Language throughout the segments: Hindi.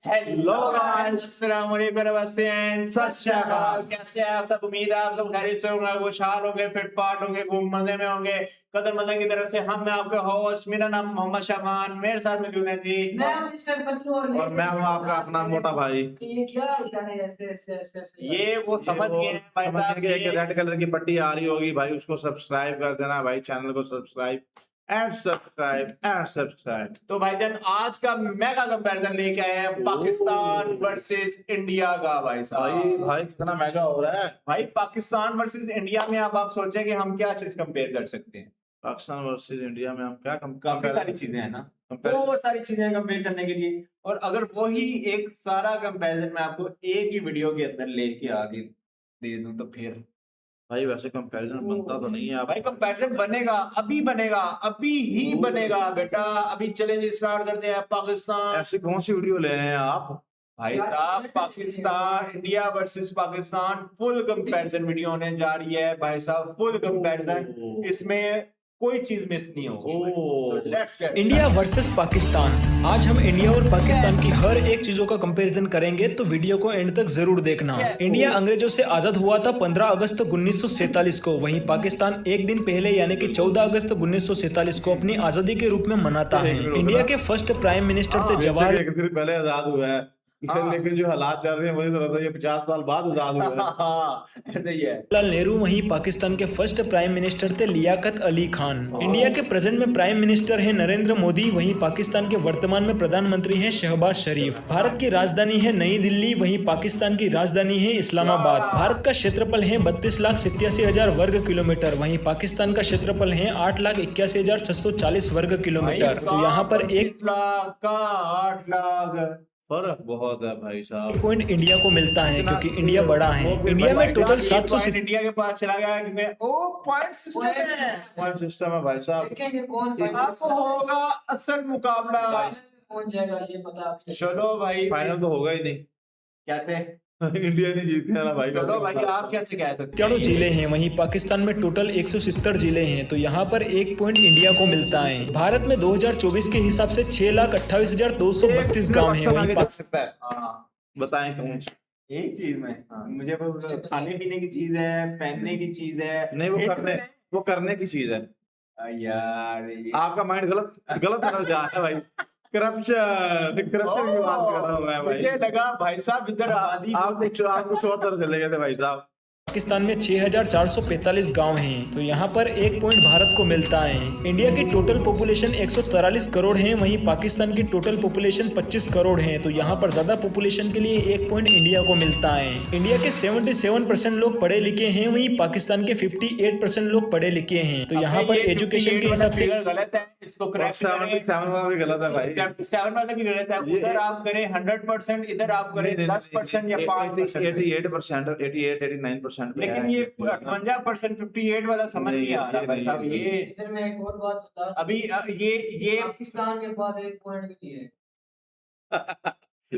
हेलो गाइस, अस्सलाम वालेकुम, नमस्ते एंड सत श्री अकाल। कैसे हैं आप सब? उम्मीद है आप सब खैरियत से होंगे, खुशहाल होंगे, फिटफाट होंगे, खूब मजे में होंगे। कदर मदन की तरफ से हम मैं आपके होस्ट, मेरा नाम मोहम्मद शाबान, मेरे साथ मौजूद हैं जी मैं मिस्टर बदलू और मैं हूँ आपका अपना मोटा भाई। ये क्या इशारे ऐसे ऐसे ऐसे ऐसे ये वो समझ गए हैं भाई साहब। एक रेड कलर की पट्टी आ रही होगी भाई, उसको सब्सक्राइब कर देना भाई, चैनल को subscribe and subscribe and subscribe. तो भाईजान आज का मेगा कंपैरिजन लेके आए हैं पाकिस्तान वर्सेस इंडिया का। भाई साहब भाई कितना महंगा हो रहा है भाई, पाकिस्तान वर्सेस इंडिया में अब आप सोचें कि हम क्या चीज कंपेयर कर सकते हैं। पाकिस्तान वर्सेस इंडिया में हम क्या काफी सारी चीजें हैं ना, बहुत सारी चीजें कंपेयर करने के लिए। और अगर वही एक सारा कंपैरिजन मैं आपको एक ही वीडियो के अंदर लेके आगे दे दूं तो फिर भाई वैसे कंपैरिजन बनता तो नहीं है आप भाई कंपैरिजन बनेगा, अभी बनेगा, अभी ही बनेगा बेटा। अभी चैलेंज स्टार्ट करते हैं पाकिस्तान। ऐसी कौन सी वीडियो ले रहे हैं आप भाई साहब, Pakistan India versus Pakistan full comparison video होने जा रही है भाई साहब, फुल कंपैरिजन। इसमें कोई चीज मिस नहीं होगी। तो let's get India versus Pakistan. आज हम इंडिया और पाकिस्तान की हर एक चीजों का कंपैरिजन करेंगे, तो वीडियो को एंड तक जरूर देखना। इंडिया अंग्रेजों से आजाद हुआ था 15 अगस्त 1947 को। वहीं पाकिस्तान एक दिन पहले यानी कि 14 अगस्त 1947 को अपनी आजादी के रूप में मनाता है। इंडिया के फर्स्ट प्राइम मिनिस्टर थे जवाहर एक दिन पहले आजाद हुआ है, लेकिन जो हालात चल रहे हैं मुझे तो लगता है ये 50 साल बाद आजाद हुआ है। ऐसे ही है। जवाहरलाल नेहरू। वहीं पाकिस्तान के फर्स्ट प्राइम मिनिस्टर थे लियाकत अली खान। इंडिया के प्रेजेंट में प्राइम मिनिस्टर है नरेंद्र मोदी। वहीं पाकिस्तान के वर्तमान में प्रधानमंत्री हैं शहबाज शरीफ। भारत की राजधानी है नई दिल्ली। वहीं पाकिस्तान की राजधानी है इस्लामाबाद। भारत का क्षेत्रफल है 32,87,000 वर्ग किलोमीटर। वहीं पाकिस्तान का क्षेत्रफल है 8,81,640 वर्ग किलोमीटर। तो यहाँ पर 1 लाख का 8 लाख फर्क बहुत है भाई साहब। पॉइंट इंडिया को मिलता है क्योंकि इंडिया बड़ा है। इंडिया में टोटल 700 इंडिया के पास चला गया क्योंकि ओ पॉइंट सिस्टम है। पॉइंट सिस्टम है भाई साहब। देखेंगे कौन आपको होगा असल मुकाबला। कौन जाएगा ये पता आपको। चलो भाई, फाइनल तो होगा ही नहीं। कैसे इंडिया नहीं जीती है ना भाई। चलो भाई, आप कैसे कह सकते तिरानवे जिले हैं। वहीं पाकिस्तान में टोटल 170 जिले हैं। तो यहाँ पर 1 पॉइंट इंडिया को मिलता है। भारत में 2024 के हिसाब से 6,28,232 गांव हैं। वहीं देख सकता है। बताएं कौन सी? एक चीज में मुझे वो खाने पीने की चीज है, पहनने की चीज है। नहीं, वो करने की चीज है यार आपका माइंड गलत तरफ जा रहा है भाई। करप्शन की बात कर रहा हूँ मैं भाई। मुझे लगा भाई साहब इधर आबादी आप कुछ और तरफ चले गए थे भाई साहब। पाकिस्तान में 6,445 गांव हैं। तो यहाँ पर 1 पॉइंट भारत को मिलता है। इंडिया की टोटल पॉपुलेशन 143 करोड़ है। वहीं पाकिस्तान की टोटल पॉपुलेशन 25 करोड़ है। तो यहाँ पर ज्यादा पॉपुलेशन के लिए 1 पॉइंट इंडिया को मिलता है। इंडिया के 77% लोग पढ़े लिखे हैं। वहीं पाकिस्तान के 58% लोग पढ़े लिखे हैं। तो यहाँ पर एजुकेशन के हिसाब से गलत है, इसको करेक्ट करें। 77 वाला भी गलत है भाई। 7 वाला भी गलत है। उधर आप करें 100%, इधर आप करें 10% या 5%। 88%, 89%। लेकिन ये 58%, 58 वाला समझ नहीं आ रहा भाई साहब। ये इधर मैं एक और बात बता दूं। अभी ये पाकिस्तान के पास 1 पॉइंट भी नहीं है।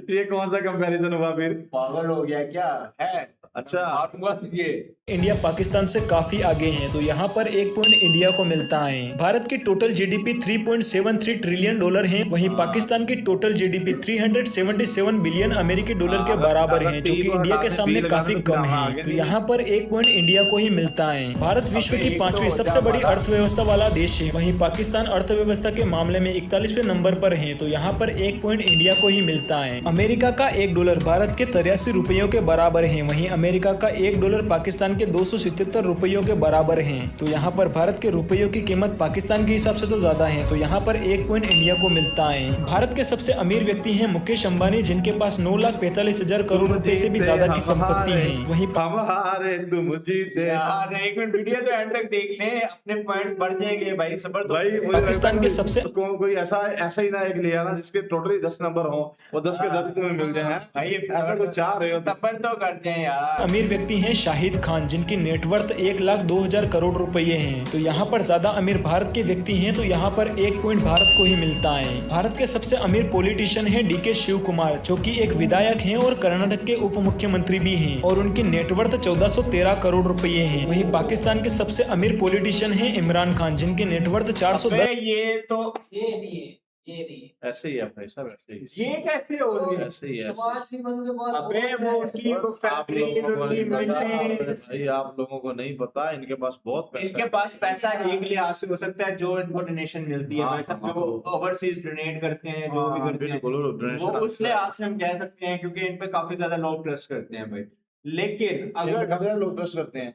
ये कौन सा कंपैरिजन हुआ फिर? पागल हो गया क्या है? अच्छा, मारूंगा ये। इंडिया पाकिस्तान से काफी आगे हैं। तो यहाँ पर 1 पॉइंट इंडिया को मिलता है। भारत की टोटल जीडीपी $3.73 ट्रिलियन है। वहीं पाकिस्तान की टोटल जीडीपी 377 बिलियन अमेरिकी डॉलर के बराबर है, जो कि इंडिया के सामने काफी कम है। तो यहाँ पर 1 पॉइंट इंडिया को ही मिलता है। भारत विश्व की 5वीं सबसे बड़ी अर्थव्यवस्था वाला देश है। वहीं पाकिस्तान अर्थव्यवस्था के मामले में 41वें नंबर पर है। तो यहाँ पर 1 पॉइंट इंडिया को ही मिलता है। अमेरिका का $1 भारत के 83 रुपयों के बराबर है। वहीं अमेरिका का $1 पाकिस्तान के 277 रुपयों के बराबर हैं। तो यहाँ पर भारत के रुपयों की कीमत पाकिस्तान के हिसाब से तो ज्यादा है। तो यहाँ पर 1 पॉइंट इंडिया को मिलता है। भारत के सबसे अमीर व्यक्ति हैं मुकेश अंबानी, जिनके पास 9,45,000 करोड़ रुपए से भी ज्यादा की संपत्ति है। वहीं हमारे तुम जीते। यार एक मिनट, वीडियो तो एंड तक देख ले, अपने पॉइंट बढ़ जाएंगे भाई। सबर भाई पाकिस्तान के सबसे कोई ऐसा ही ना एक लिया ना जिसके टोटली 10 नंबर हो, वो 10 के 10 तुम्हें मिल जाए भाई। ऐसा कुछ चाह रहे हो सबर तो करते हैं यार। अमीर व्यक्ति हैं शाहिद खान, जिनकी नेटवर्थ 1,02,000 करोड़ रुपये हैं। तो यहाँ पर ज्यादा अमीर भारत के व्यक्ति हैं। तो यहाँ पर 1 पॉइंट भारत को ही मिलता है। भारत के सबसे अमीर पॉलिटिशियन है डीके शिव कुमार, जो कि एक विधायक हैं और कर्नाटक के उप मुख्यमंत्री भी हैं, और उनकी नेटवर्थ 1413 करोड़ रुपये हैं। वहीं पाकिस्तान के सबसे अमीर पॉलिटिशियन है इमरान खान, जिनकी नेटवर्थ 410। ये तो ये नहीं है। ये नहीं है। ऐसे ही है भाई साहब, ऐसे ही ये कैसे हो गया? ऐसे ही है, ऐसे ही। सुभाष निगम के बाद अबे वो उनकी वो आप फैक्ट्री लोगों को उनकी नहीं पता, मिलें, भाई आप लोगों को नहीं पता, इनके पास बहुत पैसा इनके है। पास पैसा एक लिहाज से हो सकता है जो इनको डोनेशन मिलती है हाँ, भाई साहब, हाँ, जो ओवरसीज डोनेट करते हैं, जो भी हाँ, करते हैं, बिल्कुल वो donation उस लिहाज से हम कह सकते हैं, क्योंकि इन पे काफी ज्यादा लोग ट्रस्ट करते हैं भाई। लेकिन अगर अगर काफी सारे लोग ट्रस्ट करते हैं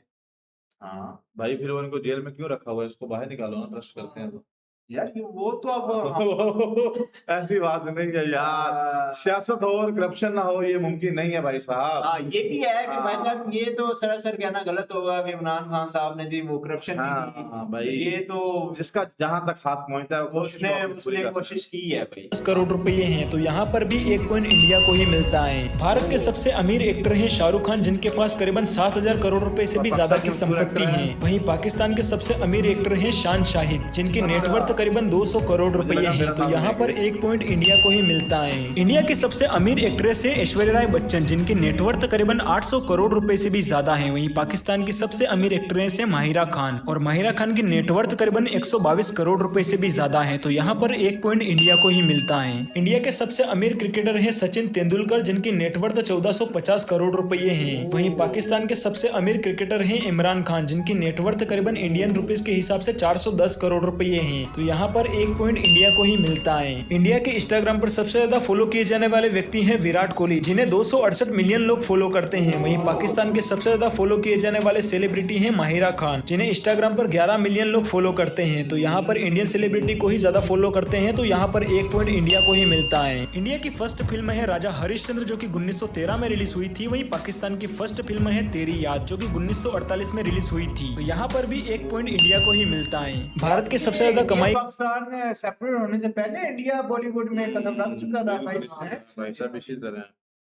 हाँ भाई, फिर वो इनको जेल में क्यों रखा हुआ है? इसको बाहर निकालो ना, ट्रस्ट करते हैं तो। यार वो तो अब ऐसी बात नहीं है यार, सियासत हो और करप्शन ना हो ये मुमकिन नहीं है भाई साहब। हाँ ये भी है कि भाई हाँ। साहब ये तो सरासर कहना गलत होगा कि इमरान खान साहब ने जी वो करप्शन हाँ, भाई। ये तो जिसका जहां तक हाथ पहुंचता है वो उसने उसने कोशिश की है भाई। 10 करोड़ रुपए हैं तो यहाँ पर भी 1 पॉइंट इंडिया को ही मिलता है। भारत के सबसे अमीर एक्टर हैं शाहरुख खान, जिनके पास करीबन 7,000 करोड़ रुपए से भी ज्यादा की संपत्ति है। वहीं पाकिस्तान के सबसे अमीर एक्टर हैं शान शाहिद, जिनकी नेटवर्थ करीबन 200 करोड़ रुपए है। तो यहाँ पर 1 पॉइंट इंडिया को ही मिलता है। इंडिया की सबसे अमीर एक्ट्रेस है ऐश्वर्या राय बच्चन, जिनकी नेटवर्थ करीबन 800 करोड़ रुपए से भी ज्यादा है। वहीं पाकिस्तान की सबसे अमीर एक्ट्रेस है माहिरा खान, और माहिरा खान की नेटवर्थ करीबन 122 करोड़ रुपए से भी ज्यादा है। तो यहाँ पर 1 पॉइंट इंडिया को ही मिलता है। इंडिया के सबसे अमीर क्रिकेटर है सचिन तेंदुलकर, जिनकी नेटवर्थ 1450 करोड़ रुपए है। वहीं पाकिस्तान के सबसे अमीर क्रिकेटर है इमरान खान, जिनकी नेटवर्थ करीबन इंडियन रुपीज के हिसाब से 410 करोड़ रुपए है। तो यहाँ पर 1 पॉइंट इंडिया को ही मिलता है। इंडिया के इंस्टाग्राम पर सबसे ज्यादा फॉलो किए जाने वाले व्यक्ति हैं विराट कोहली, जिन्हें 268 मिलियन लोग फॉलो करते हैं। वहीं पाकिस्तान के सबसे ज्यादा फॉलो किए जाने वाले सेलिब्रिटी हैं माहिरा खान, जिन्हें इंस्टाग्राम पर 11 मिलियन लोग फॉलो करते हैं। तो यहाँ पर इंडियन सेलिब्रिटी को ही ज्यादा फॉलो करते हैं, तो यहाँ पर 1 पॉइंट इंडिया को ही मिलता है। इंडिया की फर्स्ट फिल्म है राजा हरिश्चंद्र, जो कि 1913 में रिलीज हुई थी। वहीं पाकिस्तान की फर्स्ट फिल्म है तेरी याद, जो कि 1948 में रिलीज हुई थी। तो यहाँ पर भी 1 पॉइंट इंडिया को ही मिलता है। भारत के सबसे ज्यादा कमाई पाकिस्तान सेपरेट होने से पहले इंडिया बॉलीवुड में कदम रख चुका था भाई। भाई साहब इसी तरह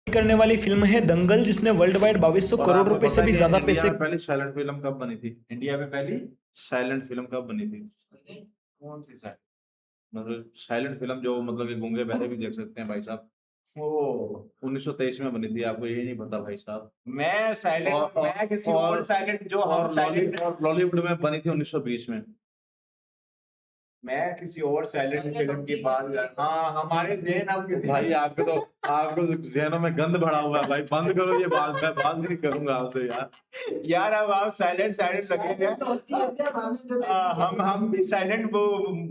करने वाली फिल्म है दंगल, जिसने वर्ल्ड वाइड 2200 करोड़ रुपए से भी ज्यादा पैसे। पहली साइलेंट फिल्म कब बनी थी? इंडिया में पहली साइलेंट फिल्म कब बनी थी? कौन सी साइड? मतलब साइलेंट फिल्म जो मतलब कि गूंगे बहरे भी देख सकते हैं भाई साहब, ओ 1923 में बनी थी। आपको ये नहीं पता भाई साहब? मैं साइलेंट, मैं किसी और साइलेंट जो हम साइलेंट, और बॉलीवुड में बनी थी 1920 में। मैं किसी और साइलेंट फिल्म की बात कर। हाँ हमारे ज़हन अब किसी भाई आपको जहनों में गंद भरा हुआ है भाई, बंद करो ये बात, मैं बात नहीं करूंगा आपसे यार। यार अब आप साइलेंट लगेंगे। तो होती है क्या? हमने तो देखी है। हम भी साइलेंट वो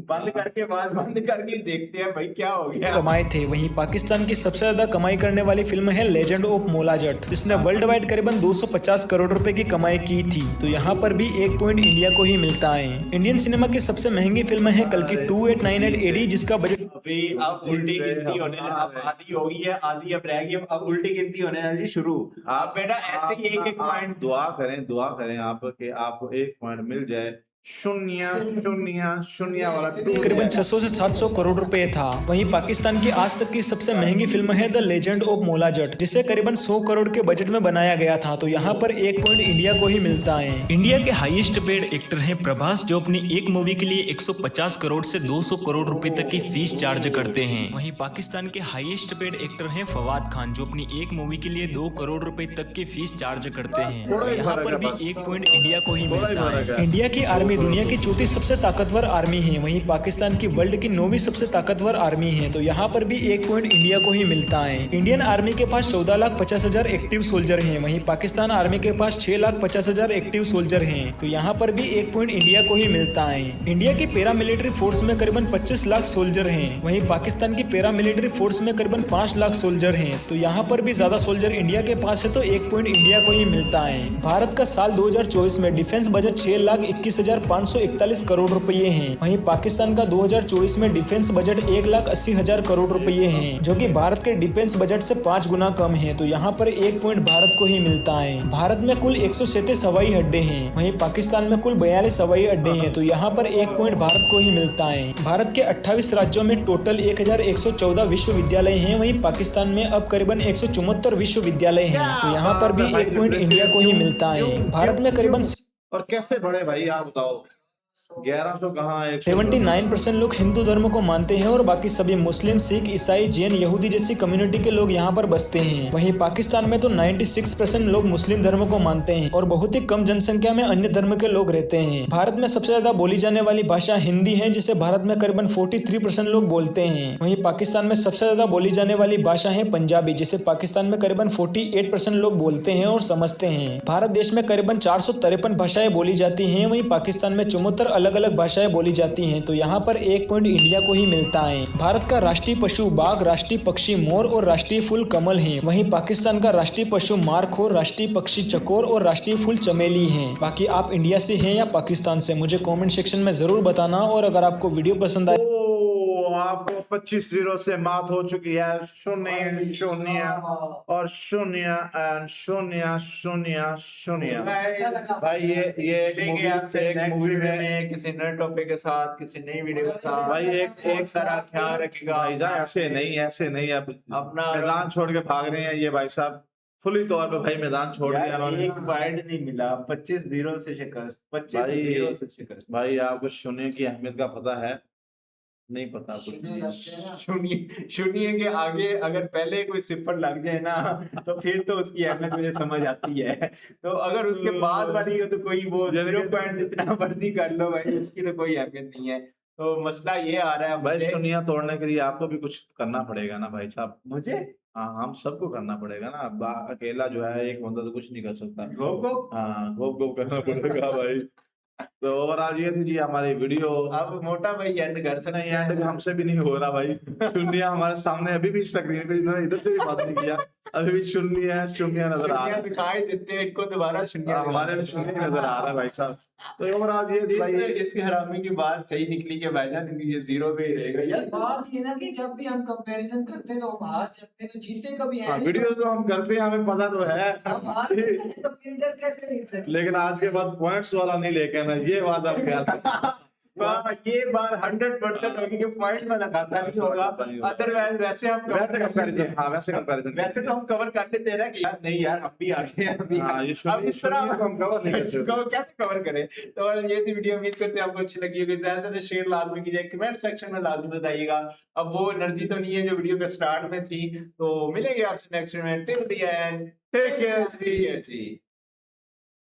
बंद करके बात बंद करके देखते हैं भाई क्या हो गया। कमाए थे। वहीं पाकिस्तान की सबसे ज्यादा कमाई करने वाली फिल्म है लेजेंड ऑफ मोलाजट, जिसने वर्ल्ड वाइड करीबन 250 करोड़ रुपए की कमाई की थी। तो यहाँ पर भी 1 पॉइंट इंडिया को ही मिलता है। इंडियन सिनेमा की सबसे महंगी फिल्म है कल की 2898 AD, जिसका बजट अभी अब उल्टी गिनती होने अब आधी हो गई है, आधी अब रह गई, अब उल्टी गिनती होने लगी शुरू। आप बेटा ऐसे ही एक पॉइंट दुआ करें आप कि आपको 1 पॉइंट मिल जाए। शून्य वाला करीबन 600 से 700 करोड़ रुपए था। वहीं पाकिस्तान की आज तक की सबसे महंगी फिल्म है द लेजेंड ऑफ मोलाजट, जिसे करीबन 100 करोड़ के बजट में बनाया गया था। तो यहाँ पर 1 पॉइंट इंडिया को ही मिलता है। इंडिया के हाईएस्ट पेड एक्टर हैं प्रभास, जो अपनी एक मूवी के लिए 150 करोड़ से 200 करोड़ रुपए तक की फीस चार्ज करते हैं। वहीं पाकिस्तान के हाईएस्ट पेड एक्टर हैं फवाद खान, जो अपनी एक मूवी के लिए 2 करोड़ रुपए तक की फीस चार्ज करते हैं। तो यहाँ पर भी 1 पॉइंट इंडिया को ही मिलता है। इंडिया की आर्मी दुनिया की चौथी सबसे ताकतवर आर्मी है। वहीं पाकिस्तान की वर्ल्ड की 9वीं सबसे ताकतवर आर्मी है। तो यहाँ पर भी 1 पॉइंट इंडिया को ही मिलता है। इंडियन आर्मी के पास 14,50,000 एक्टिव सोल्जर हैं। वहीं पाकिस्तान आर्मी के पास 6,50,000 एक्टिव सोल्जर हैं। तो यहाँ पर भी 1 पॉइंट इंडिया को ही मिलता है। इंडिया की पैरामिलिट्री फोर्स में करीबन 25 लाख सोल्जर हैं। वहीं पाकिस्तान की पैरामिलिट्री फोर्स में करीबन 5 लाख सोल्जर हैं। तो यहाँ पर भी ज्यादा सोल्जर इंडिया के पास है, तो 1 पॉइंट इंडिया को ही मिलता है। भारत का साल 2024 में डिफेंस बजट 6,21,541 करोड़ रुपए हैं। वहीं पाकिस्तान का 2024 में डिफेंस बजट 1,80,000 करोड़ रुपए हैं, जो कि भारत के डिफेंस बजट से 5 गुना कम है। तो यहाँ पर 1 पॉइंट भारत को ही मिलता है। भारत में कुल 137 हवाई अड्डे हैं। वहीं पाकिस्तान में कुल 42 हवाई अड्डे हैं। तो यहाँ पर 1 पॉइंट भारत को ही मिलता है। भारत के 28 राज्यों में टोटल 1114 विश्वविद्यालय हैं। वहीं पाकिस्तान में अब करीबन 174 विश्वविद्यालय हैं। तो यहाँ पर भी 1 पॉइंट इंडिया को ही मिलता है। भारत में करीबन और कैसे बढ़े भाई आप बताओ? 1100 कहाँ 79% लोग हिंदू धर्म को मानते हैं और बाकी सभी मुस्लिम, सिख, ईसाई, जैन, यहूदी जैसी कम्युनिटी के लोग यहाँ पर बसते हैं। वहीं पाकिस्तान में तो 96% लोग मुस्लिम धर्म को मानते हैं और बहुत ही कम जनसंख्या में अन्य धर्म के लोग रहते हैं। भारत में सबसे ज्यादा बोली जाने वाली भाषा हिंदी है, जिसे भारत में करीबन 43% लोग बोलते हैं। वहीं पाकिस्तान में सबसे ज्यादा बोली जाने वाली भाषा है पंजाबी, जिसे पाकिस्तान में करीबन 48% लोग बोलते हैं और समझते हैं। भारत देश में करीबन 453 भाषाएं बोली जाती हैं, वहीं पाकिस्तान में 74 अलग अलग भाषाएं बोली जाती हैं। तो यहाँ पर 1 पॉइंट इंडिया को ही मिलता है। भारत का राष्ट्रीय पशु बाघ, राष्ट्रीय पक्षी मोर और राष्ट्रीय फूल कमल है। वहीं पाकिस्तान का राष्ट्रीय पशु मारखोर, राष्ट्रीय पक्षी चकोर और राष्ट्रीय फूल चमेली है। बाकी आप इंडिया से हैं या पाकिस्तान से, मुझे कमेंट सेक्शन में जरूर बताना। और अगर आपको वीडियो पसंद आए आपको 25-0 से मात हो चुकी है। 0-0 और 0-0-0-0। भाई ये मिलेंगे आपसे नेक्स्ट वीडियो में किसी नए टॉपिक के साथ, किसी नई वीडियो के साथ। भाई एक सारा ख्याल रखिएगा। भाईजान ऐसे नहीं अब अपना मैदान छोड़ के भाग रहे हैं ये भाई साहब, फुली तौर पे भाई मैदान छोड़ दिया इन्होंने। एक पॉइंट नहीं मिला, 25-0 से शिकस्त, 25-0 से शिकस्त। भाई आपको शून्य की अहमियत का पता है? नहीं पता कुछ नहीं। शून्य के आगे अगर पहले कोई सिफर लग जाए ना तो फिर तो उसकी अहमियत मुझे समझ आती है। तो अगर उसके बाद वाली हो तो कोई वो 0 पॉइंट जितना मर्जी कर लो भाई, उसकी तो कोई अहमियत नहीं है। तो मसला ये आ रहा है भाई शून्य तोड़ने के लिए आपको भी कुछ करना पड़ेगा ना भाई साहब। मुझे हाँ हम सबको करना पड़ेगा ना। अकेला जो है एक बंदा तो कुछ नहीं कर सकता। हाँ गोप करना पड़ेगा भाई। तो ओवरऑल ये थी जी हमारी वीडियो। अब मोटा भाई एंड कर सकते नहीं एंड हमसे भी नहीं हो रहा भाई। शून्य हमारे सामने अभी भी स्क्रीन पे, इन्होंने इधर से भी बात नहीं किया, अभी भी शून्य नजर आ रहा है। दिखाई देते हैं इनको दोबारा शून्य, हमारे भी शून्य नजर आ रहा है भाई साहब। तो ओवरऑल ये थी भाई, इसके हरामी की बात सही निकली के भाईजान, ये 0 पे ही रहेगा यार। बात ये ना कि जब भी हम कंपैरिजन करते हैं तो हम हार जाते हैं, तो जीते कभी हैं नहीं। वीडियो तो हम करते हैं, हमें पता तो है, हम हार जाते हैं, तो फिर इधर कैसे जीत सकते हैं? लेकिन आज के बाद पॉइंट्स वाला नहीं लेके ना, ये बात आप ख्याल ये बात 100% होगी कि पॉइंट वाला खाता नहीं होगा। अदरवाइज वैसे हम कंपैरिजन, हाँ वैसे कंपैरिजन, वैसे तो हम कवर कर लेते हैं ना कि यार नहीं यार हम भी आगे हैं, अभी हाँ, ये अब इस तरह हम कवर नहीं कर सकते। कैसे कवर करें। तो ये थी वीडियो, उम्मीद करते हैं आपको अच्छी लगी होगी। जैसे तो शेयर लाजमी कीजिए, कमेंट सेक्शन में लाजमी बताइएगा। अब वो एनर्जी तो नहीं है जो वीडियो के स्टार्ट में थी। तो मिलेंगे आपसे नेक्स्ट में, till the end take care ji.